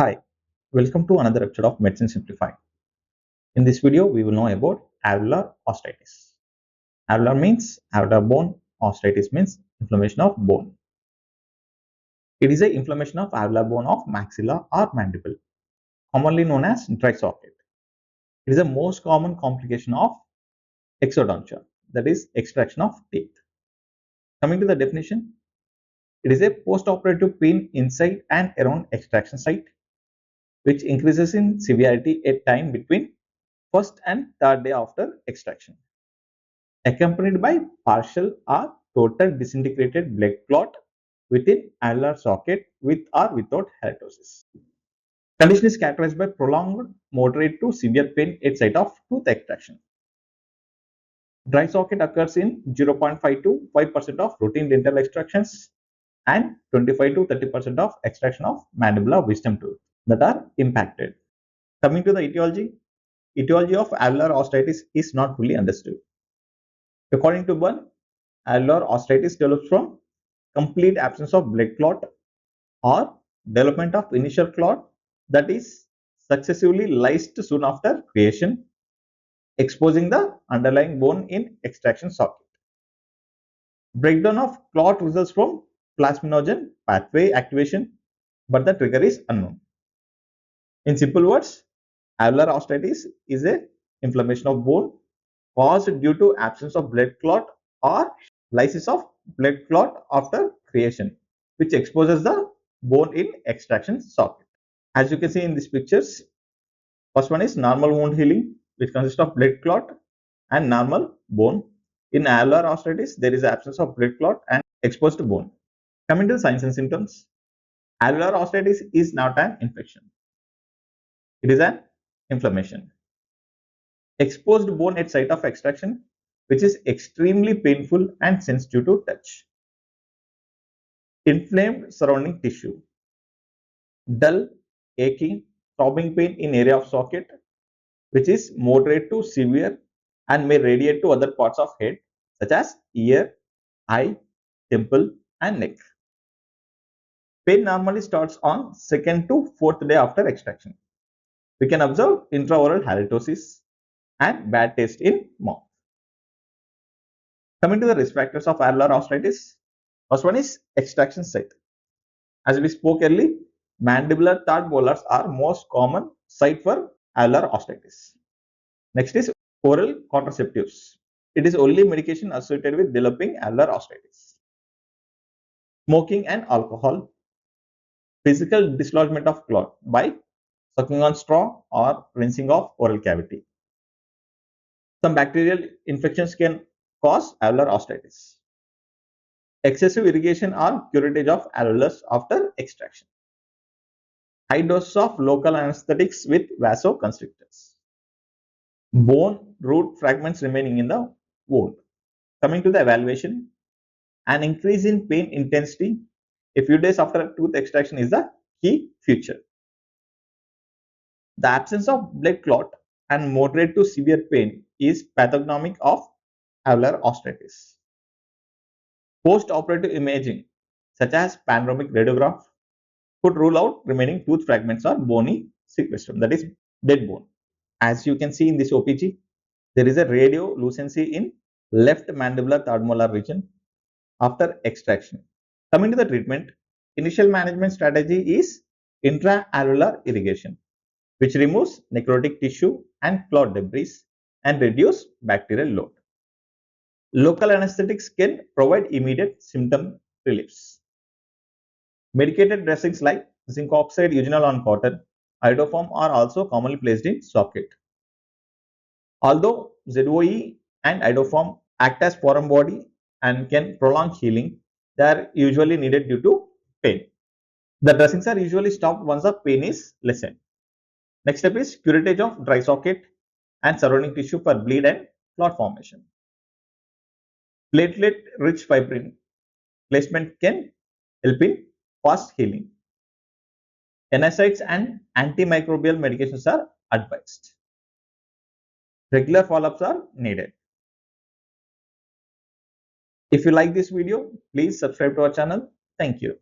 Hi, welcome to another episode of Medicine Simplified. In this video, we will know about alveolar osteitis. Alveolar means alveolar bone, osteitis means inflammation of bone. It is an inflammation of alveolar bone of maxilla or mandible, commonly known as dry socket. It is the most common complication of exodontia, that is, extraction of teeth. Coming to the definition, it is a post-operative pain inside and around extraction site, which increases in severity at time between first and third day after extraction, accompanied by partial or total disintegrated blood clot within alveolar socket with or without halitosis. Condition is characterized by prolonged moderate to severe pain at site of tooth extraction. Dry socket occurs in 0.5 to 5% of routine dental extractions and 25 to 30% of extraction of mandibular wisdom tooth that are impacted. Coming to the etiology of alveolar osteitis is not fully understood. According to Bunn, alveolar osteitis develops from complete absence of blood clot or development of initial clot that is successively lysed soon after creation, exposing the underlying bone in extraction socket. Breakdown of clot results from plasminogen pathway activation, but the trigger is unknown. In simple words, alveolar osteitis is a inflammation of bone caused due to absence of blood clot or lysis of blood clot after creation, which exposes the bone in extraction socket. As you can see in these pictures, first one is normal wound healing, which consists of blood clot and normal bone. In alveolar osteitis, there is absence of blood clot and exposed bone. Coming to the signs and symptoms, alveolar osteitis is not an infection. It is an inflammation. Exposed bone at site of extraction, which is extremely painful and sensitive to touch. Inflamed surrounding tissue. Dull, aching, throbbing pain in area of socket, which is moderate to severe and may radiate to other parts of head, such as ear, eye, temple, and neck. Pain normally starts on second to fourth day after extraction. We can observe intraoral halitosis and bad taste in mouth. Coming to the risk factors of alveolar osteitis, first one is extraction site. As we spoke earlier, mandibular third molars are most common site for alveolar osteitis. Next is oral contraceptives. It is only medication associated with developing alveolar osteitis. Smoking and alcohol. Physical dislodgement of clot by sucking on straw or rinsing of oral cavity. Some bacterial infections can cause alveolar osteitis. Excessive irrigation or curettage of alveolus after extraction. High dose of local anesthetics with vasoconstrictors. Bone root fragments remaining in the wound. Coming to the evaluation, an increase in pain intensity a few days after tooth extraction is the key feature. The absence of blood clot and moderate to severe pain is pathognomic of alveolar osteitis. Post-operative imaging, such as panoramic radiograph, could rule out remaining tooth fragments or bony sequestrum, that is dead bone. As you can see in this OPG, there is a radiolucency in left mandibular third molar region after extraction. Coming to the treatment, initial management strategy is intra-alveolar irrigation, which removes necrotic tissue and clot debris and reduce bacterial load. Local anesthetics can provide immediate symptom reliefs. Medicated dressings like zinc oxide, eugenol on cotton, iodoform are also commonly placed in socket. Although ZOE and iodoform act as foreign body and can prolong healing, they are usually needed due to pain. The dressings are usually stopped once the pain is lessened. Next step is curettage of dry socket and surrounding tissue for bleed and clot formation. Platelet-rich fibrin placement can help in fast healing. NSAIDs and antimicrobial medications are advised. Regular follow-ups are needed. If you like this video, please subscribe to our channel. Thank you.